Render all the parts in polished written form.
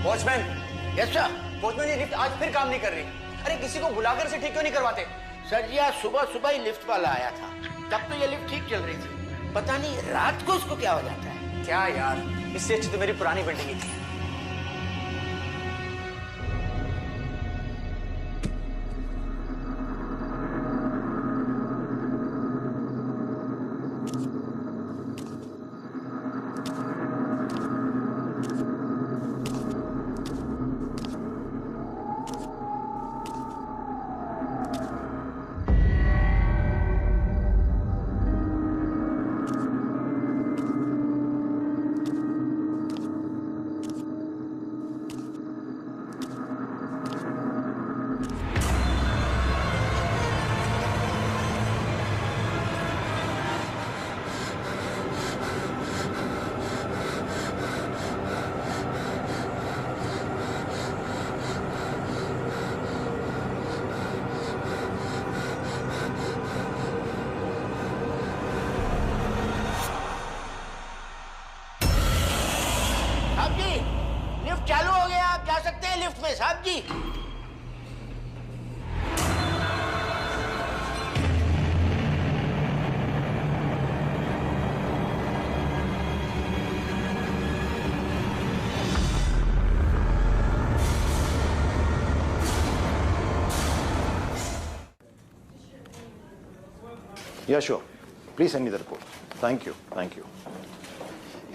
Watchman. Yes sir. Watchman, ये lift आज फिर काम नहीं कर रही। अरे किसी को बुलाकर से ठीक क्यों नहीं करवाते? सर जी आज सुबह सुबह ही लिफ्ट वाला आया था, तब तो ये लिफ्ट ठीक चल रही थी। पता नहीं रात को इसको क्या हो जाता है। क्या यार, इससे अच्छी तो मेरी पुरानी बिल्डिंग ही थी। लिफ्ट चालू हो गया, आप जा सकते हैं लिफ्ट में साहब जी। या sure, please send me the report. Thank you, thank you.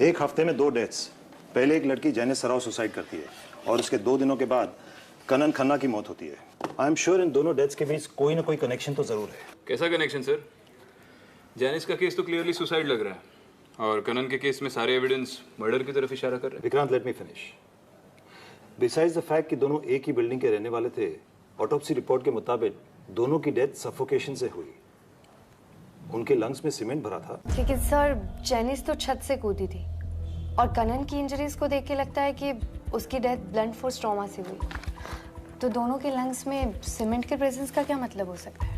एक हफ्ते में 2 डेथ्स। पहले एक लड़की जैनिस सराव सुसाइड करती है और उसके 2 दिनों के बाद कनन खन्ना की मौत होती है। आई एम श्योर इन दोनों डेथ्स के बीच कोई ना कोई कनेक्शन तो जरूर है। कैसा कनेक्शन सर? जैनिस का केस तो क्लियरली सुसाइड लग रहा है और कनन के केस में सारे एविडेंस मर्डर की तरफ इशारा कर रहे हैं। Vikrant, let me finish. Besides the fact कि दोनों एक ही बिल्डिंग के रहने वाले थे, ऑटोप्सी रिपोर्ट के मुताबिक दोनों की डेथ सफोकेशन से हुई। उनके लंग्स में सीमेंट भरा था। लेकिन सर जेनिस तो छत से कूदी थी और कनन की इंजरीज को देख के लगता है कि उसकी डेथ ब्लंट फोर्स ट्रॉमा से हुई। तो दोनों के लंग्स में सीमेंट के प्रेजेंस का क्या मतलब हो सकता है?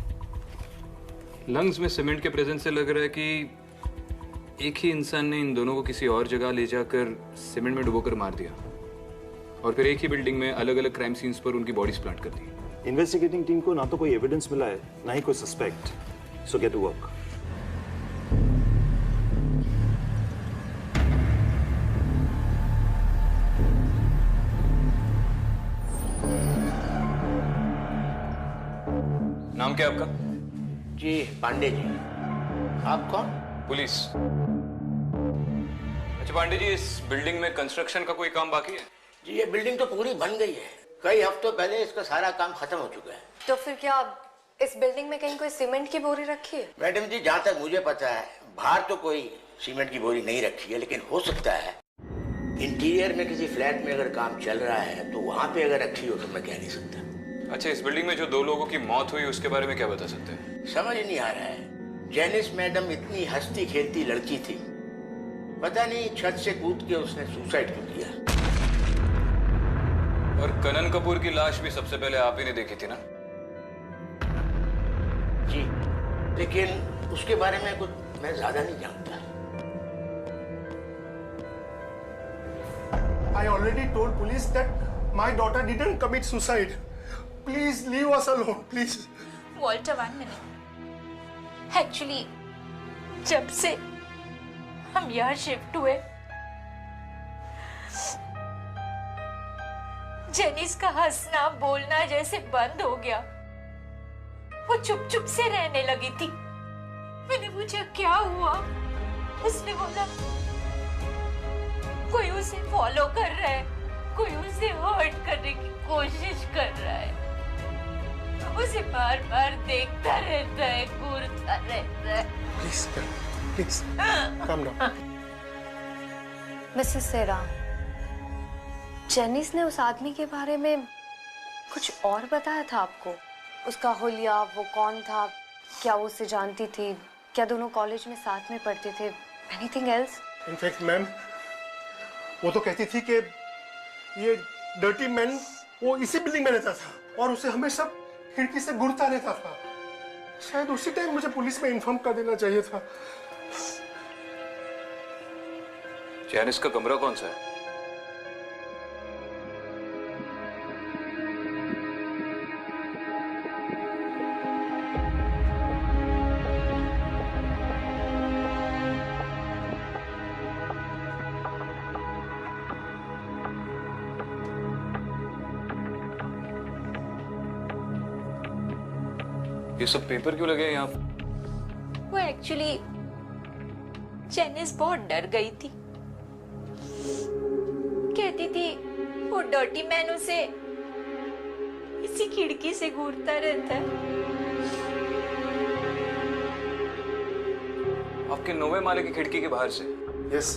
लंग्स में सीमेंट के प्रेजेंस से लग रहा है कि एक ही इंसान ने इन दोनों को किसी और जगह ले जाकर सीमेंट में डुबोकर मार दिया और फिर एक ही बिल्डिंग में अलग अलग क्राइम सीन्स पर उनकी बॉडीज प्लांट कर दी। इन्वेस्टिगेटिंग टीम को ना तो कोई एविडेंस मिला है, ना ही कोई suspect. So get to work. नाम क्या आपका? जी पांडे जी। आप कौन? पुलिस। अच्छा पांडे जी, इस बिल्डिंग में कंस्ट्रक्शन का कोई काम बाकी है? जी ये बिल्डिंग तो पूरी बन गई है, कई हफ्तों पहले इसका सारा काम खत्म हो चुका है। तो फिर क्या इस बिल्डिंग में कहीं कोई सीमेंट की बोरी रखी है? मैडम जी जहाँ तक मुझे पता है बाहर तो कोई सीमेंट की बोरी नहीं रखी है, लेकिन हो सकता है इंटीरियर में किसी फ्लैट में अगर काम चल रहा है तो वहाँ पे अगर रखी हो तो मैं कह नहीं सकता। अच्छा, इस बिल्डिंग में जो 2 लोगों की मौत हुई उसके बारे में क्या बता सकते हैं? समझ नहीं आ रहा है। जेनिस मैडम इतनी हंसती खेलती लड़की थी, पता नहीं छत से कूद के उसने सुसाइड क्यों किया। और कनन कपूर की लाश भी सबसे पहले आप ही ने देखी थी ना? जी, लेकिन उसके बारे में कुछ मैं ज्यादा नहीं जानता। I already told police that my daughter didn't commit suicide. Please leave us alone, please. Walter, 1 minute. Actually, जब से हम यहाँ शिफ्ट हुए, जेनिस का हंसना बोलना जैसे बंद हो गया। वो चुप चुप से रहने लगी थी। मैंने पूछा क्या हुआ? उसने बोला कोई उसे फॉलो कर रहा है, कोई उसे हर्ट करने की कोशिश कर रहा है, उसे बार बार देखता रहता है, घूरता रहता है। Please, calm down. Mrs Sarah, Janice ने उस आदमी के बारे में कुछ और बताया था आपको? उसका हुलिया, वो कौन था, क्या वो उसे जानती थी, क्या दोनों कॉलेज में साथ में पढ़ते थे? Anything else? In fact, ma'am, वो तो कहती थी कि ये डर्टी मैन वो इसी बिल्डिंग में रहता था और उसे हमेशा खिड़की से घूरता रहता था। शायद उसी टाइम मुझे पुलिस में इन्फॉर्म कर देना चाहिए था। जेनिस का कमरा कौन सा है? ये सब पेपर क्यों लगे हैं यहाँ पे? वो एक्चुअली जेनिस बहुत डर गई थी। कहती थी वो डर्टी मैन उसे इसी खिड़की से घूरता रहता है। आपके 9वें माले की खिड़की के बाहर से? यस।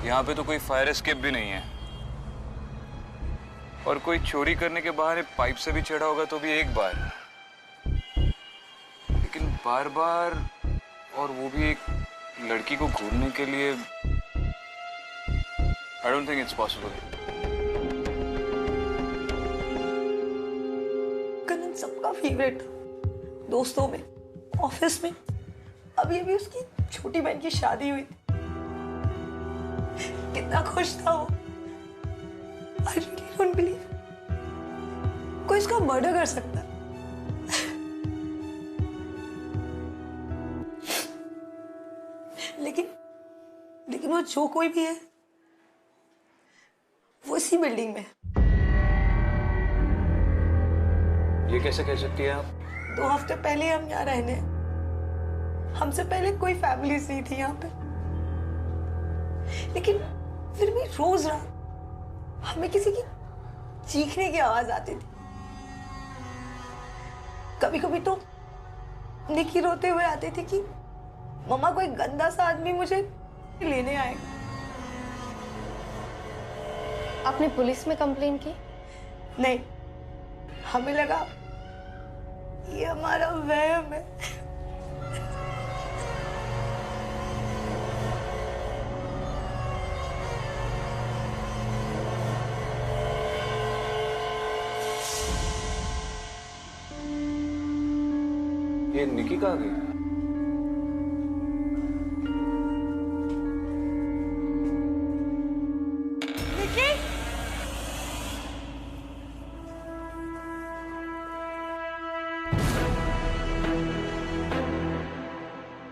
यहाँ पे तो कोई फायर एस्केप भी नहीं है, और कोई चोरी करने के बहाने पाइप से भी चढ़ा होगा तो भी एक बार, लेकिन बार बार, और वो भी एक लड़की को घूरने के लिए। I don't think it's possible. Kanan सबका फेवरेट था, दोस्तों में, ऑफिस में, अभी अभी उसकी छोटी बहन की शादी हुई थी। कितना खुश था वो। I really don't believe कोई इसका मर्डर कर सकता है। लेकिन वो जो कोई भी है वो इसी बिल्डिंग में है। ये कैसे कह सकती है आप? 2 हफ्ते पहले हम यहाँ रहने, हमसे पहले कोई फैमिलीज नहीं थी यहाँ पे, लेकिन फिर भी रोज रात हमें किसी की चीखने की आवाज आती थी। कभी कभी तो निकी रोते हुए आती थी कि मम्मा कोई गंदा सा आदमी मुझे लेने आएगा। आपने पुलिस में कंप्लेन की? नहीं, हमें लगा ये हमारा वहम है। ये निकी कहाँ गई?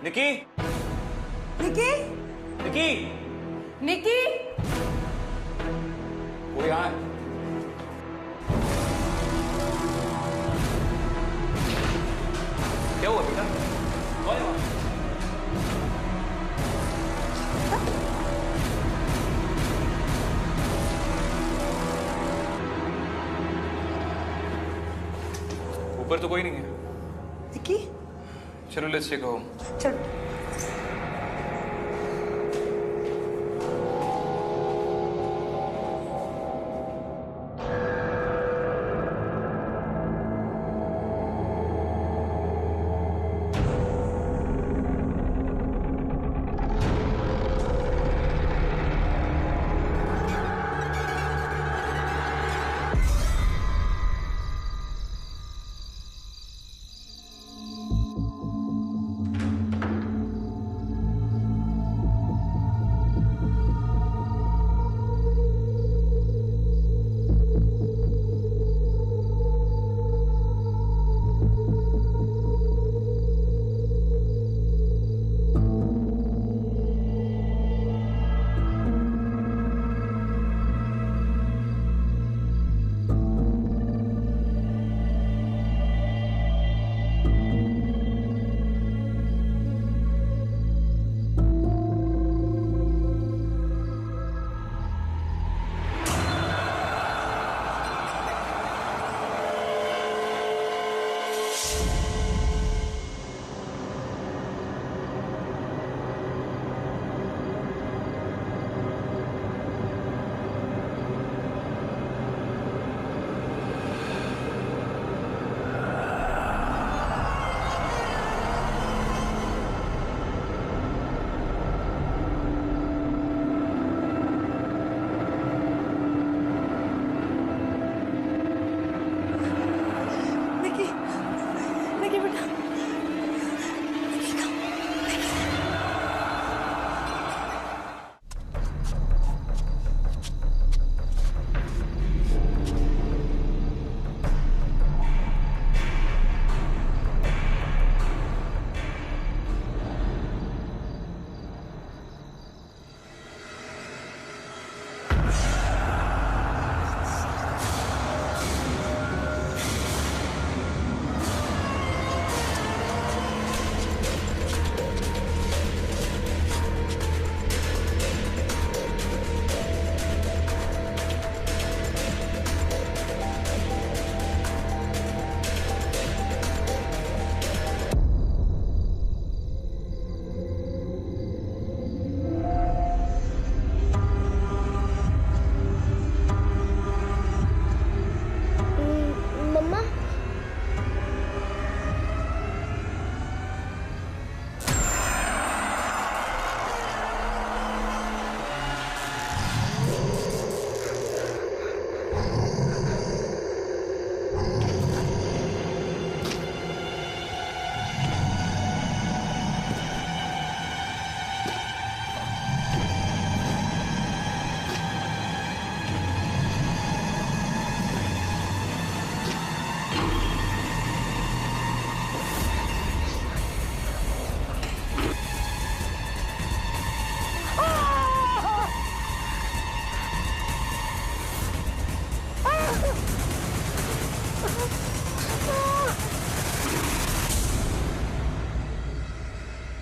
निकी, निकी, निकी, निकी, वो यहाँ है। क्या हुआ बेटा? कौन है वहाँ? ऊपर तो कोई नहीं है। निकी, चलो लेट्स टेक होम। चल।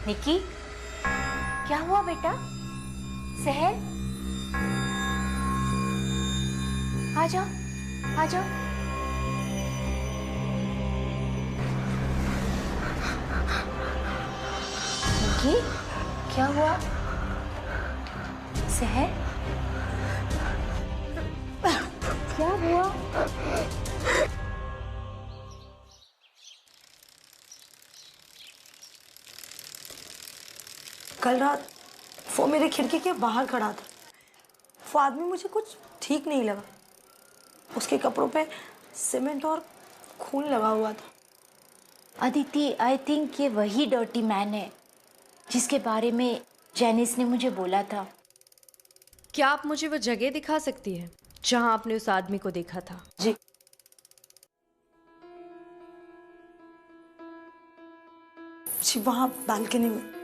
निकी, क्या हुआ बेटा? सहर, आ जाओ, आ जाओ। निकी, क्या हुआ? सहर, क्या हुआ? कल रात वो मेरे खिड़की के बाहर खड़ा था। वो आदमी मुझे कुछ ठीक नहीं लगा। उसके कपड़ों पे सीमेंट और खून लगा हुआ था। अदिति, आई थिंक ये वही डर्टी मैन है जिसके बारे में जेनिस ने मुझे बोला था। क्या आप मुझे वो जगह दिखा सकती है जहां आपने उस आदमी को देखा था? जी, जी वहाँ बालकनी में।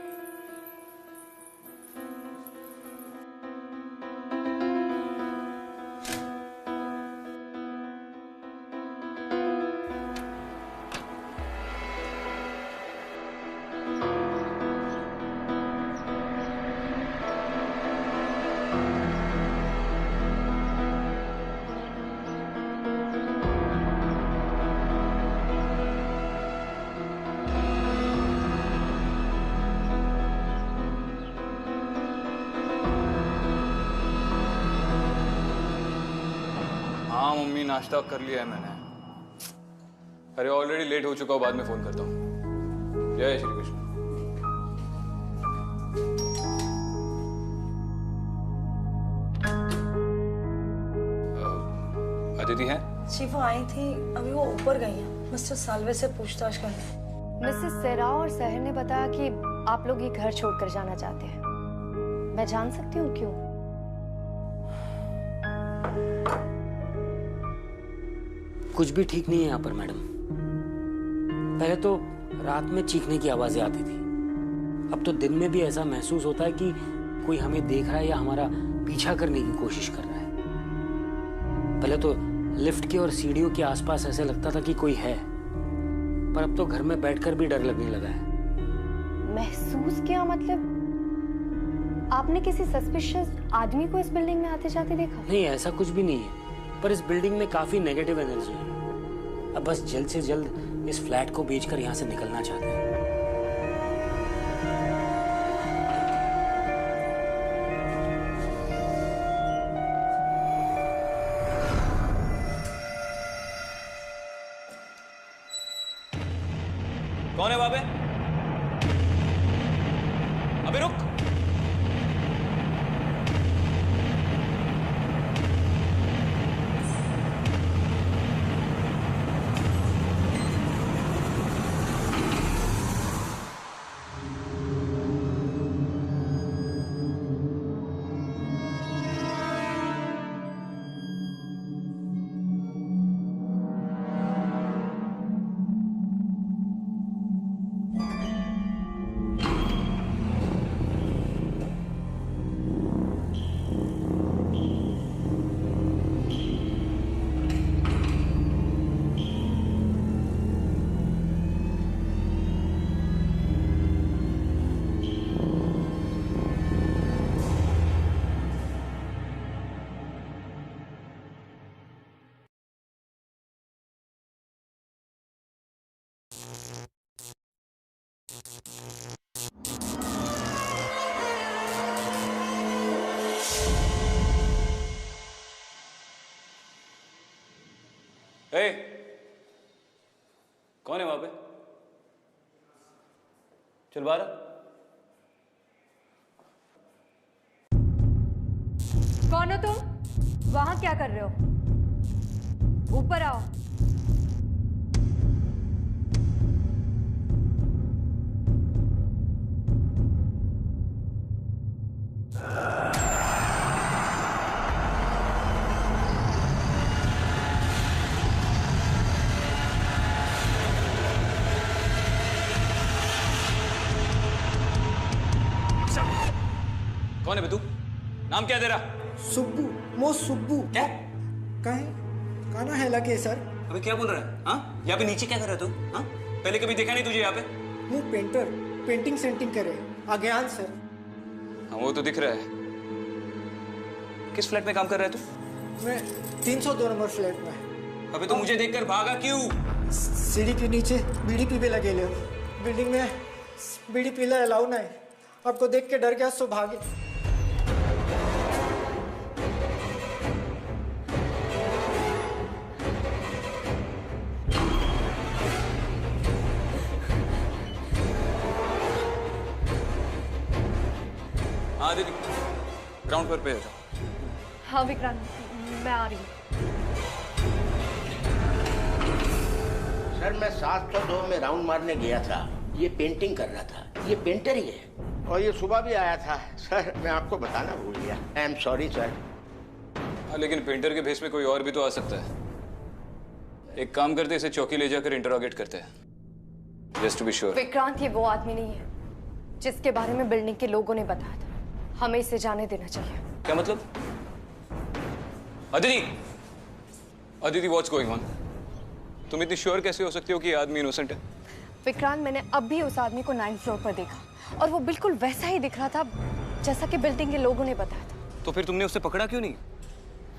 हाँ मम्मी, नाश्ता कर लिया है मैंने। अरे ऑलरेडी लेट हो चुका हूँ, बाद में फोन करता हूँ। जय श्री कृष्ण। अदिति है? जी वो आई थी, अभी वो ऊपर गई हैं मिस्टर साल्वे से पूछताछ करने। मिसेस सेरा और सहर ने बताया कि आप लोग ये घर छोड़कर जाना चाहते हैं। मैं जान सकती हूँ क्यों? कुछ भी ठीक नहीं है यहाँ पर मैडम। पहले तो रात में चीखने की आवाजें आती थी, अब तो दिन में भी ऐसा महसूस होता है कि कोई हमें देख रहा है या हमारा पीछा करने की कोशिश कर रहा है। पहले तो लिफ्ट के और सीढ़ियों के आसपास ऐसे लगता था कि कोई है, पर अब तो घर में बैठकर भी डर लगने लगा है। महसूस क्या मतलब? आपने किसी सस्पिशियस आदमी को इस बिल्डिंग में आते जाते देखा? नहीं, ऐसा कुछ भी नहीं है, पर इस बिल्डिंग में काफी नेगेटिव एनर्जी है। अब बस जल्द से जल्द इस फ्लैट को बेचकर यहाँ से निकलना चाहते हैं। कौन है बाबे? अबे रुक। ए, कौन है वहां पे? चल बाहर आ। कौन हो तुम? वहां क्या कर रहे हो? ऊपर आओ। कौन है बे तू? नाम क्या है तेरा? सुब्बू, मो सुब्बू। क्या? काहे काना है लगे सर? अबे क्या बोल रहा है? हाँ, यहाँ पे नीचे क्या कर रहा है तू? हाँ, पहले कभी देखा नहीं तुझे यहाँ पे? मु पेंटर पेंटिंग सेंटिंग करे अज्ञान सर। हाँ वो तो दिख रहा है। किस फ्लैट में काम कर रहा है तू? मैं 302 नंबर फ्लैट में। अबे तो मुझे देखकर भागा क्यों? सीढ़ी के नीचे बीड़ी पीवे लगे ले। बिल्डिंग में बीड़ी पीला अलाउ नहीं। आपको देख के डर गया सो भागे। हाँ दीदी, ग्राउंड पर पे आ जाओ। हाँ विक्रांत, मैं आ रही हूँ। सर मैं 702 में राउंड मारने गया था। ये पेंटिंग कर रहा था। ये पेंटर ही है और ये सुबह भी आया था। सर मैं आपको बताना भूल गया। I am sorry sir. हाँ लेकिन पेंटर के भेस में कोई और भी तो आ सकता है। एक काम करते, इसे चौकी ले जाकर इंटरोगेट करते हैं, just to be sure. Vikrant ये वो आदमी नहीं है जिसके बारे में बिल्डिंग के लोगों ने बताया था। हमें इसे जाने देना चाहिए। क्या मतलब? Aditi, Aditi what's going on? तुम इतनी श्योर कैसे हो सकती हो कि ये आदमी इनोसेंट है? विक्रांत मैंने अब भी उस आदमी को 9th फ्लोर पर देखा और वो बिल्कुल वैसा ही दिख रहा था जैसा कि बिल्डिंग के लोगों ने बताया था। तो फिर तुमने उसे पकड़ा क्यों नहीं?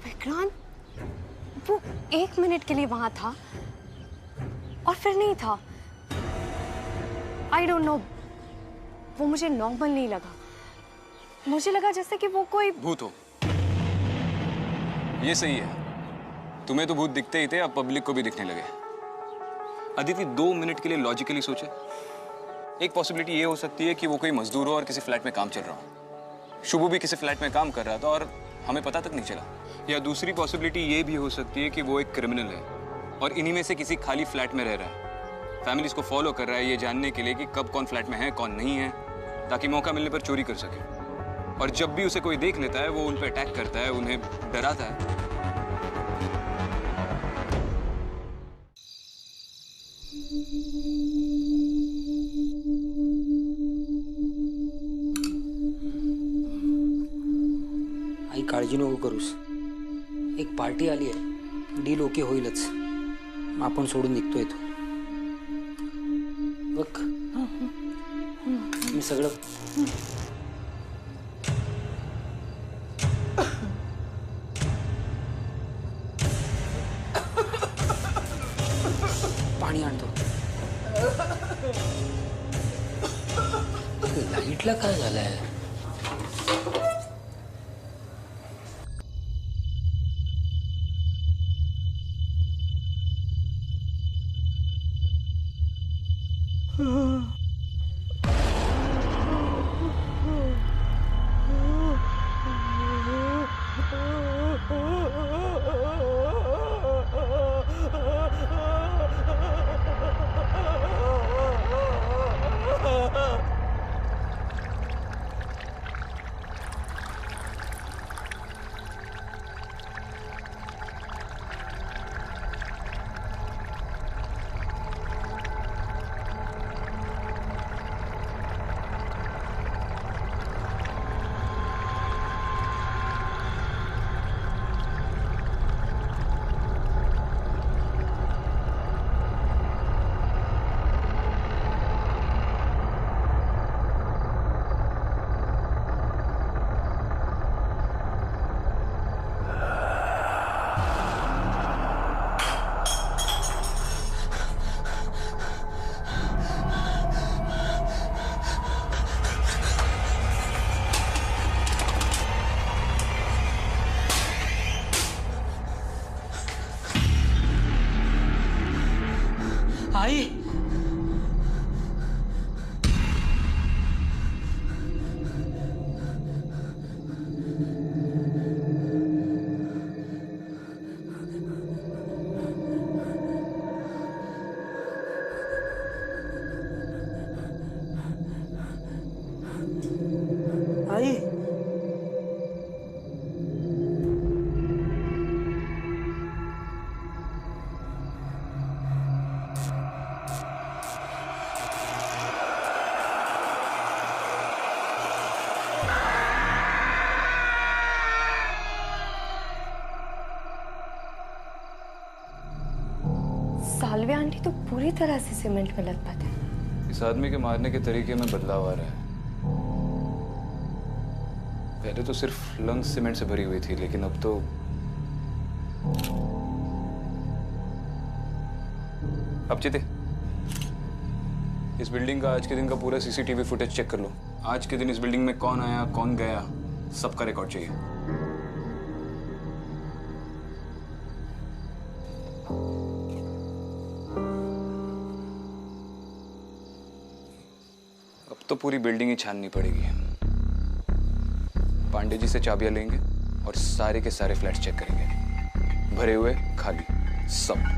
विक्रांत वो 1 मिनट के लिए वहां था और फिर नहीं था। आई डोंट नो, वो मुझे नॉर्मल नहीं लगा। मुझे लगा जैसे कि वो कोई भूत हो। ये सही है, तुम्हें तो भूत दिखते ही थे, अब पब्लिक को भी दिखने लगे। अदिति 2 मिनट के लिए लॉजिकली सोचे। एक पॉसिबिलिटी ये हो सकती है कि वो कोई मजदूर हो और किसी फ्लैट में काम चल रहा हो। शुभू भी किसी फ्लैट में काम कर रहा था और हमें पता तक नहीं चला। या दूसरी पॉसिबिलिटी ये भी हो सकती है कि वो एक क्रिमिनल है और इन्हीं में से किसी खाली फ्लैट में रह रहा है। फैमिली इसको फॉलो कर रहा है ये जानने के लिए कि कब कौन फ्लैट में है कौन नहीं है, ताकि मौका मिलने पर चोरी कर सके। और जब भी उसे कोई देख लेता है वो उन पर अटैक करता है, उन्हें डराता है। आई काळजी नको करूस. एक पार्टी आली आहे, डील ओके होईलच. आपण सोडून निघतोय तो. बघ मी सगळं पाणी आणतो. लाईटला काय झालंय? आई आई सालवे आंटी तो पूरी तरह से सीमेंट में लथपथ है। इस आदमी के मारने के तरीके में बदलाव आ रहा है। पहले तो सिर्फ लंग्स सीमेंट से भरी हुई थी, लेकिन अब तो अब चिते, इस बिल्डिंग का आज के दिन का पूरा सीसीटीवी फुटेज चेक कर लो। आज के दिन इस बिल्डिंग में कौन आया, कौन गया, सबका रिकॉर्ड चाहिए। अब तो पूरी बिल्डिंग ही छाननी पड़ेगी। पांडे जी से चाबियां लेंगे और सारे के सारे फ्लैट्स चेक करेंगे, भरे हुए, खाली, सब।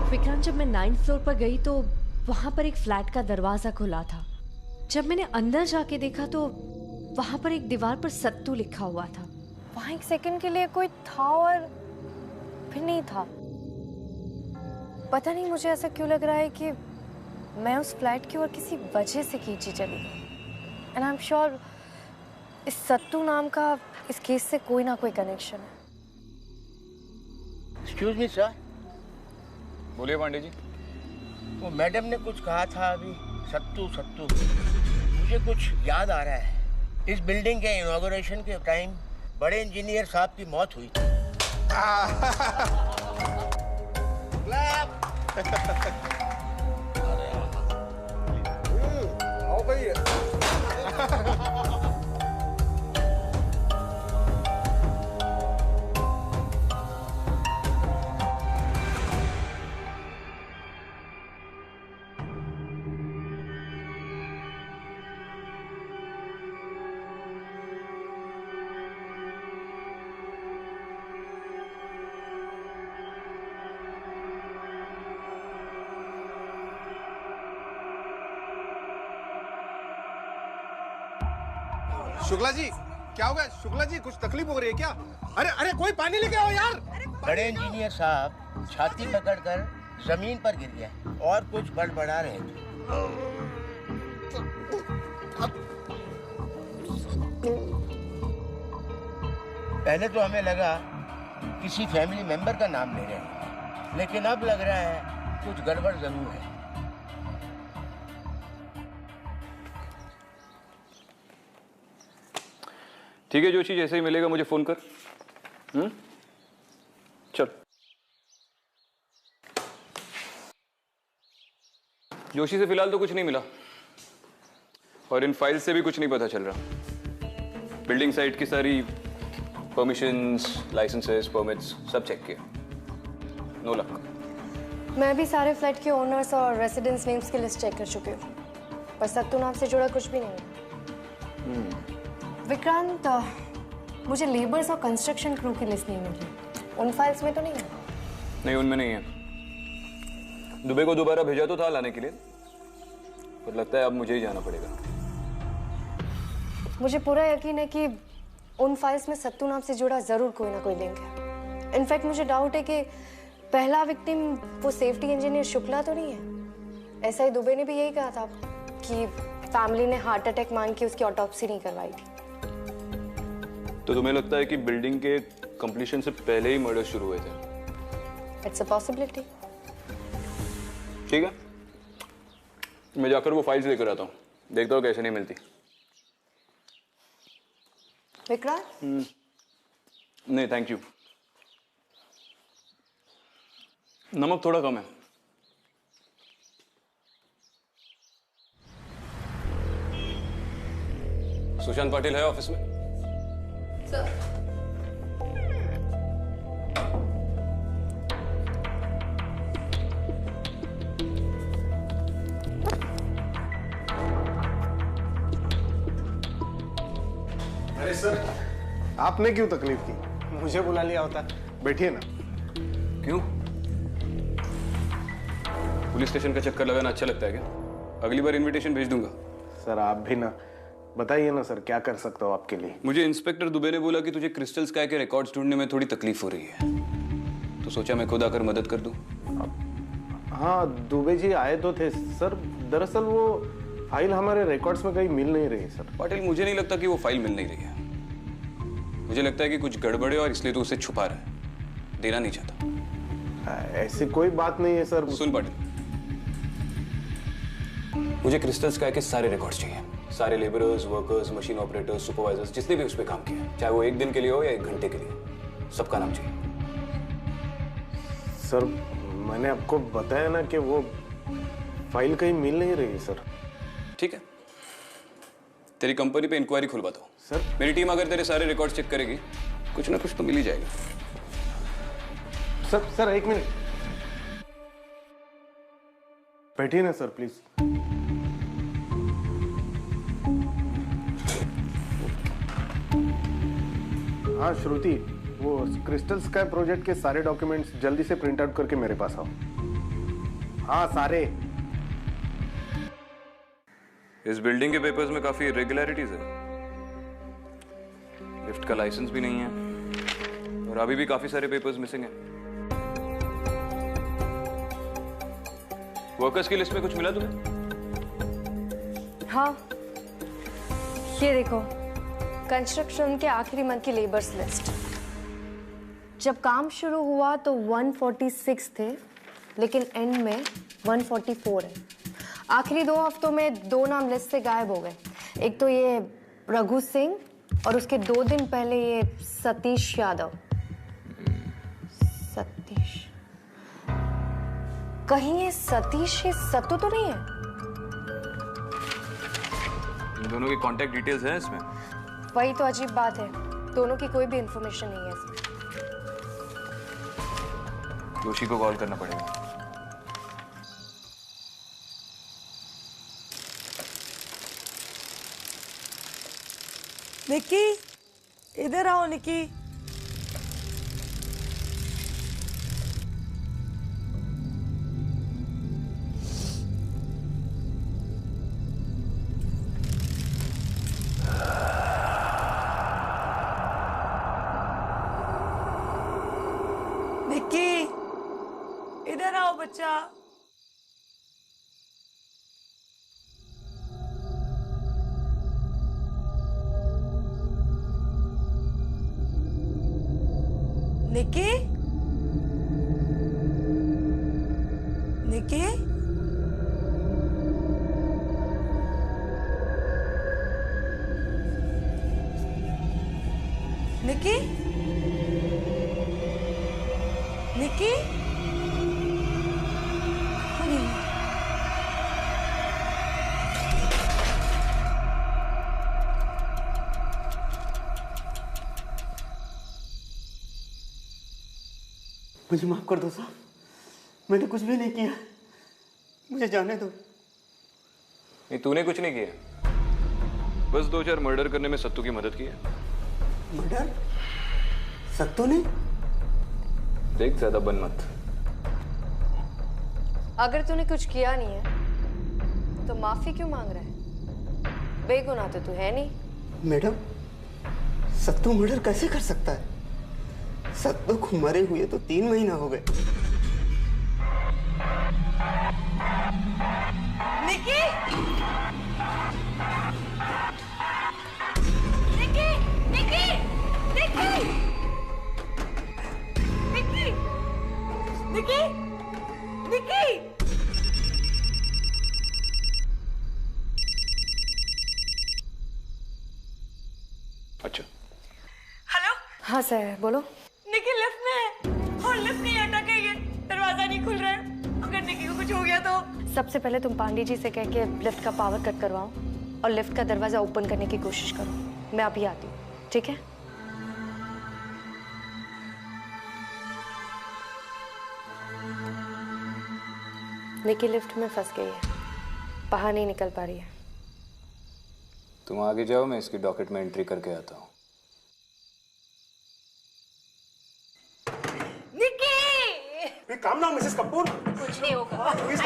विक्रांत, जब मैं 9th फ्लोर पर गई तो वहां पर एक फ्लैट का दरवाजा खुला था। जब मैंने अंदर जाके देखा तो वहां पर एक दीवार पर सत्तू लिखा हुआ था। वहां एक सेकंड के लिए कोई था और फिर नहीं था। पता नहीं मुझे ऐसा क्यों लग रहा है कि मैं उस फ्लैट की ओर किसी वजह से खींची चली गई। एंड आई एम श्योर इस सत्तू नाम का इस केस से कोई ना कोई कनेक्शन है। Excuse me sir. बोलिए पांडे जी। वो मैडम ने कुछ कहा था अभी, सत्तू सत्तू, मुझे कुछ याद आ रहा है। इस बिल्डिंग के इनॉग्रेशन के टाइम बड़े इंजीनियर साहब की मौत हुई थी। आओ भाई। शुक्ला जी, क्या हो गया? शुक्ला जी, कुछ तकलीफ हो रही है क्या? अरे अरे, कोई पानी लेके आओ यार। बड़े इंजीनियर साहब छाती पकड़कर जमीन पर गिर गया और कुछ बड़बड़ा रहे थे। पहले तो हमें लगा किसी फैमिली मेंबर का नाम ले रहे हैं, लेकिन अब लग रहा है कुछ गड़बड़ जरूर है। ठीक है जोशी, जैसे ही मिलेगा मुझे फोन कर। चल। जोशी से फिलहाल तो कुछ नहीं मिला और इन फाइल्स से भी कुछ नहीं पता चल रहा। बिल्डिंग साइट की सारी परमिशंस, लाइसेंसेस, परमिट्स सब चेक किए, नो लक। मैं भी सारे फ्लैट के ओनर्स और रेसिडेंट्स नेम्स की लिस्ट चेक कर चुकी हूँ, पर सत्तू नाम से जुड़ा कुछ भी नहीं है। विक्रांत, मुझे लेबर्स और कंस्ट्रक्शन क्रू की लिस्ट नहीं मिली। उन फाइल्स में तो नहीं है? नहीं, उनमें नहीं है। दुबे को दोबारा भेजा तो था लाने के लिए, पर लगता है अब मुझे ही जाना पड़ेगा। मुझे पूरा यकीन है कि उन फाइल्स में सत्तू नाम से जुड़ा जरूर कोई ना कोई लिंक है। इनफैक्ट मुझे डाउट है कि पहला विक्टिम वो सेफ्टी इंजीनियर शुक्ला तो नहीं है। ऐसा ही दुबे ने भी यही कहा था कि फैमिली ने हार्ट अटैक मान के उसकी ऑटोप्सी नहीं करवाई थी। तो तुम्हें लगता है कि बिल्डिंग के कंप्लीशन से पहले ही मर्डर शुरू हुए थे? It's a possibility. ठीक है, मैं जाकर वो फाइल्स लेकर आता हूँ, देखता हूँ कैसे नहीं मिलती। विक्रांत? नहीं थैंक यू, नमक थोड़ा कम है। सुशांत पाटिल है ऑफिस में? सर। अरे सर, आपने क्यों तकलीफ की? मुझे बुला लिया होता। बैठिए ना। क्यों? पुलिस स्टेशन का चक्कर लगाना अच्छा लगता है क्या? अगली बार इनविटेशन भेज दूंगा। सर आप भी ना, बताइए ना सर, क्या कर सकता हूँ आपके लिए? मुझे इंस्पेक्टर दुबे ने बोला कि तुझे क्रिस्टल स्काई के रिकॉर्ड्स ढूंढने में थोड़ी तकलीफ हो रही है, तो सोचा मैं खुद आकर मदद कर दूं। हाँ, दुबे जी आए तो थे सर। दरअसल वो फाइल हमारे रिकॉर्ड्स में कहीं मिल नहीं रही सर। पाटिल, मुझे नहीं लगता कि वो फाइल मिल नहीं रही है। मुझे लगता है कि कुछ गड़बड़ है और इसलिए तो उसे छुपा रहा है, देना नहीं चाहता। ऐसी कोई बात नहीं है सर। सुन पाटिल, मुझे क्रिस्टल स्काई के सारे रिकॉर्ड्स चाहिए, सारे labourers, workers, machine operators, supervisors, जिसने भी उस पर काम किया, चाहे वो 1 दिन के लिए हो या 1 घंटे के लिए, सबका नाम चाहिए। सर मैंने आपको बताया ना कि वो फाइल कहीं मिल नहीं रही सर। ठीक है, तेरी कंपनी पे इंक्वायरी खुलवाता हूँ सर। मेरी टीम अगर तेरे सारे रिकॉर्ड चेक करेगी, कुछ ना कुछ तो मिल ही जाएगा। सर 1 मिनट बैठिए ना सर प्लीज। हाँ श्रुति, वो क्रिस्टल स्काई प्रोजेक्ट के सारे डॉक्यूमेंट्स जल्दी से प्रिंट आउट करके मेरे पास आओ। हाँ सारे। इस बिल्डिंग के पेपर्स में काफी इरेगुलरिटीज है। लिफ्ट का लाइसेंस भी नहीं है और अभी भी काफी सारे पेपर्स मिसिंग हैं। वर्कर्स की लिस्ट में कुछ मिला तुम्हें? हाँ, ये देखो, कंस्ट्रक्शन के आखिरी मंथ की लेबर्स लिस्ट। जब काम शुरू हुआ तो 146 थे, लेकिन एंड में 144 है। आखिरी 2 हफ्तों में 2 नाम लिस्ट से गायब हो गए। एक तो ये रघु सिंह और उसके 2 दिन पहले ये सतीश यादव। सतीश, कहीं ये सतीश ये सत्तू तो नहीं है? इन दोनों की कांटेक्ट डिटेल्स हैं इसमें? वही तो अजीब बात है, दोनों की कोई भी इंफॉर्मेशन नहीं है इसमें। जोशी को कॉल करना पड़ेगा। निक्की, इधर आओ निक्की। निक्की, इधर आओ बच्चा। निक्की, निक्की, निक्की, निक्की, मुझे माफ कर दो साहब, मैंने कुछ भी नहीं किया, मुझे जाने दो। नहीं, तूने कुछ नहीं किया, बस 2-4 मर्डर करने में सत्तू की मदद की है। मर्डर? सत्तू ने? देख, ज्यादा बन मत। अगर तूने कुछ किया नहीं है तो माफी क्यों मांग रहा है? बेगुनाह तो तू है नहीं। मैडम, सत्तू मर्डर कैसे कर सकता है? सत्तू को मरे हुए तो 3 महीना हो गए। निकी! निकी! निकी! निकी! निकी! निकी! निकी! अच्छा। हेलो? हाँ सर, बोलो। निकी लिफ्ट में है और लिफ्ट नहीं अटक गई है, दरवाजा नहीं खुल रहा है। अगर निकी को कुछ हो गया तो? सबसे पहले तुम पांडे जी से कह के लिफ्ट का पावर कट करवाओ और लिफ्ट का दरवाजा ओपन करने की कोशिश करो। मैं अभी आती हूँ, ठीक है? निकी लिफ्ट में फंस गई है, बाहर नहीं निकल पा रही है। तुम आगे जाओ, मैं इसकी डॉकेट में एंट्री करके आता हूँ। काम ना मिसेस कपूर। कुछ नहीं होगा। प्लीज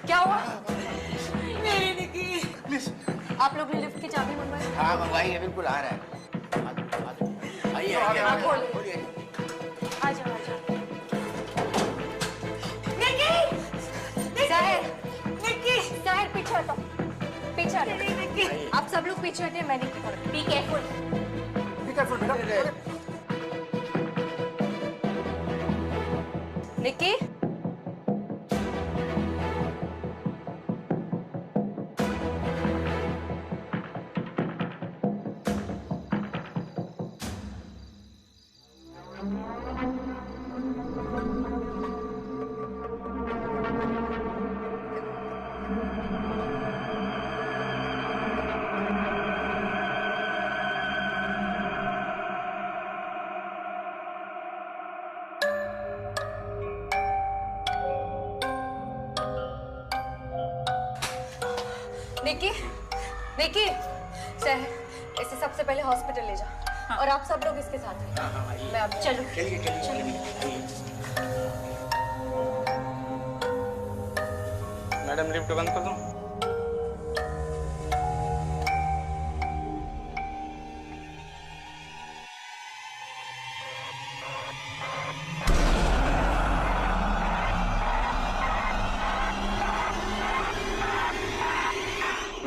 क्या हुआ? मेरी निकी। प्लीज। आप लोग ने लिफ्ट की चाबी मंगवाई? हाँ मंगवाई है, बिल्कुल आ रहा है। आइए आप खोलिए। आ जाओ, आ जाओ। सहर, सहर पीछे हटो, पीछे हटो। आप सब लोग पीछे हटे, मैं निकी पकड़। Be careful. बी केयरफुल बेटा। निकी? निकी, निकी, सहर, इसे सबसे पहले हॉस्पिटल ले जा। और आप सब लोग इसके साथ हैं। मैं अब चलो। चलिए। मैडम लिफ्ट बंद कर दो।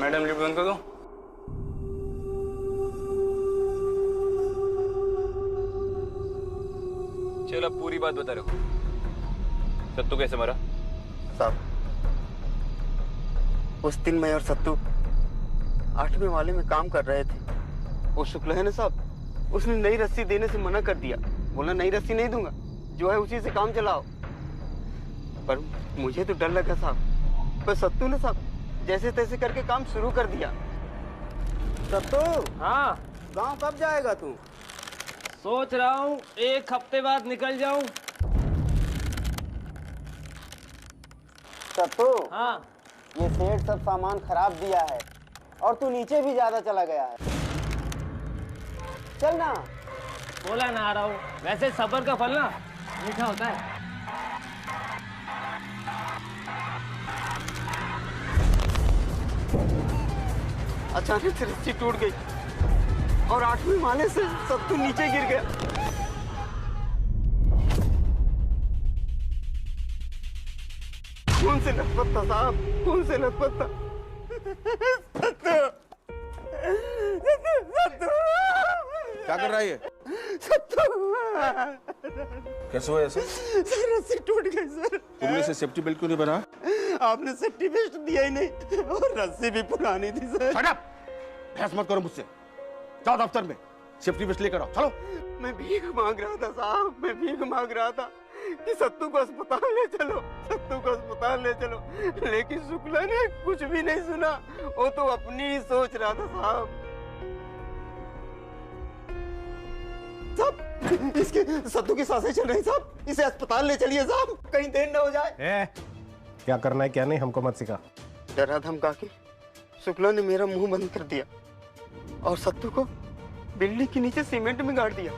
मैडम लिफ्ट बंद कर दो। चल, अब पूरी बात बता रखो। सत्तू कैसे मरा? साहब, उस दिन मैं और सत्तू 8वें वाले में काम कर रहे थे। वो शुक्ल है ना साहब, उसने नई रस्सी देने से मना कर दिया। बोला नई रस्सी नहीं दूंगा, जो है उसी से काम चलाओ। पर मुझे तो डर लगा साहब। पर सत्तू ने साहब जैसे तैसे करके काम शुरू कर दिया। सत्तू, हाँ, गांव कब जाएगा तू? सोच रहा हूँ 1 हफ्ते बाद निकल जाऊं। सत्तू, हाँ, ये सेठ सब सामान खराब दिया है और तू नीचे भी ज्यादा चला गया है। चल ना। बोला ना आ रहा हूँ। वैसे सब्र का फल ना मीठा होता है। अचानक से रस्सी टूट गई और 8वें माले से सत्तू नीचे गिर गया। खून से लथपथ था साहब, खून से लथपथ था। सत्तू, सत्तू, क्या कर रहा है ये? सत्तू, कैसे हुआ ऐसे? सर रस्सी टूट गई सर। तुमने इसे सेफ्टी बेल्ट क्यों नहीं बना? आपने सेफ्टी बेल्ट दिया ही नहीं और रस्सी भी पुरानी थी सर। Shut up! बहस मत करो मुझसे। जाओ दफ्तर में सेफ्टी बेल्ट लेकर आओ। चलो। मैं भीख मांग रहा था साहब, मैं भीख मांग रहा था कि सत्तू को अस्पताल ले चलो, सत्तू को अस्पताल ले चलो। लेकिन शुक्ला ने कुछ भी नहीं सुना। वो तो अपनी ही सोच रहा था साहब। सब इसके सत्तू की सांसें चल रही साहब, इसे अस्पताल ले चलिए साहब, कहीं देर न हो जाए। क्या करना है क्या नहीं हमको मत सिखा। डरा धमका के शुक्ला ने मेरा मुंह बंद कर दिया और सत्तू को बिल्डिंग के नीचे सीमेंट में गाड़ दिया।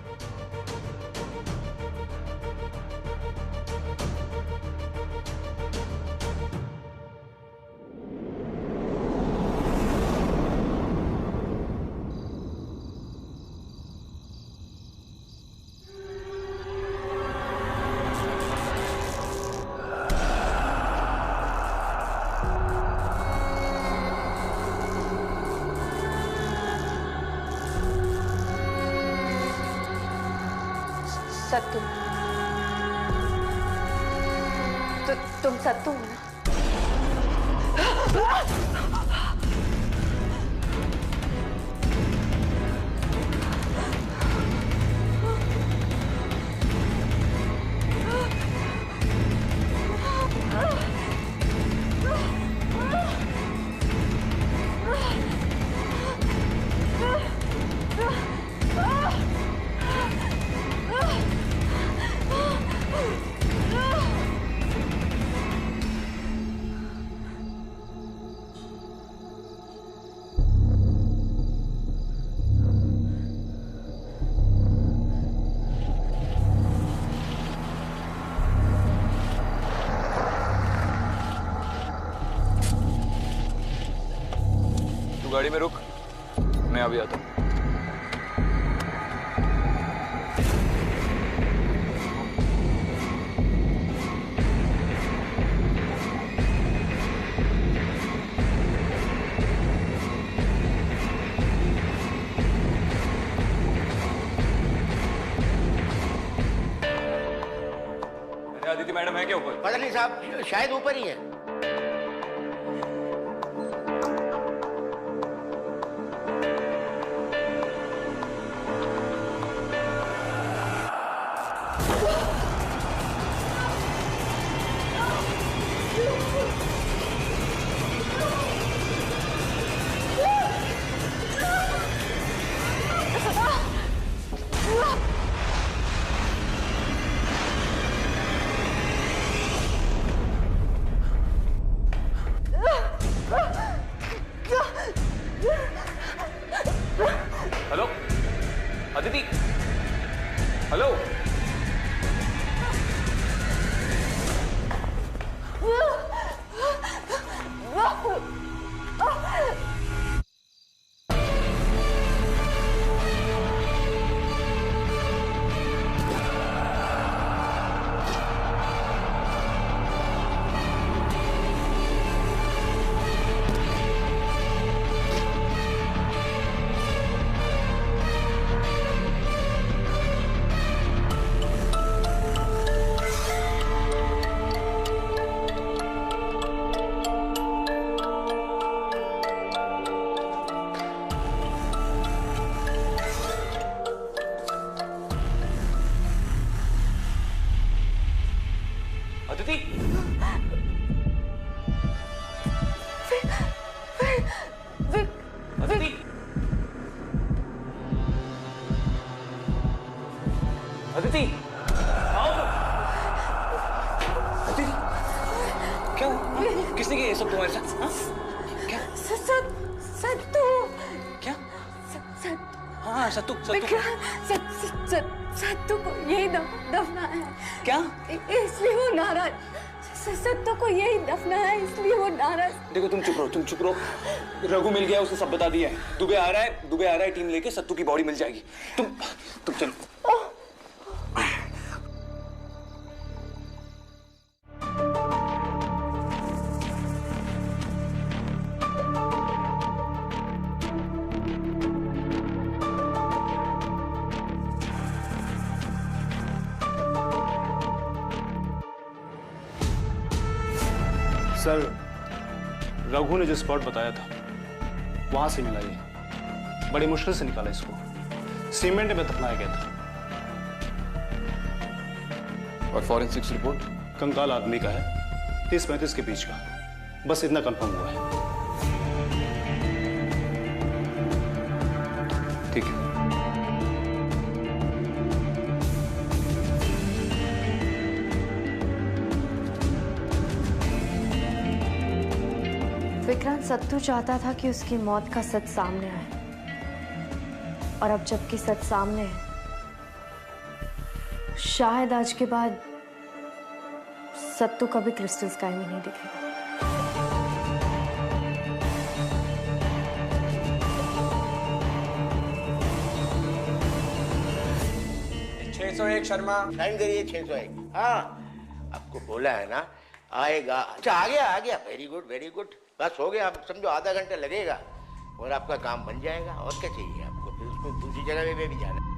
सत्तू, तुम सत्तू हो ना? गाड़ी में रुक, मैं अभी आता हूँ। अरे आदित्य मैडम है क्या ऊपर? पता नहीं साहब, शायद ऊपर ही है। Hello Aditi, hello. अदिति, अदिति, अदिति, आओ तो। अदिति, क्या हुआ? किसने किया ये सब तुम्हारे साथ? हाँ? क्या? सत्तू। क्या? हाँ सत्तू, सत्तू को यही दफना है। क्या? इसलिए वो नाराज। सत्तू को यही दफना है, इसलिए वो नाराज। देखो तुम चुप रहो। रघु मिल गया, उसने सब बता दिया है। दुबे आ रहा है टीम लेके, सत्तू की बॉडी मिल जाएगी। तुम चलो। सर, रघु ने जो स्पॉट बताया था वहां से मिला ये। बड़ी मुश्किल से निकाला इसको। सीमेंट में दफनाया गया था। और फॉरेंसिक्स रिपोर्ट? कंकाल आदमी का है, 30-35 के बीच का। बस इतना कंफर्म हुआ है। ठीक है। विक्रांत सत्तू चाहता था कि उसकी मौत का सच सामने आए, और अब जबकि सच सामने है, शायद आज के बाद सत्तू कभी क्रिस्टल स्काई में नहीं दिखेगा। 601 शर्मा। साइन करिए 601। हाँ, आपको बोला है ना आएगा। अच्छा आ गया वेरी गुड वेरी गुड। बस हो गया, आप समझो आधा घंटा लगेगा और आपका काम बन जाएगा। और क्या चाहिए आपको, फिर उसको दूसरी जगह पे भी जाना है।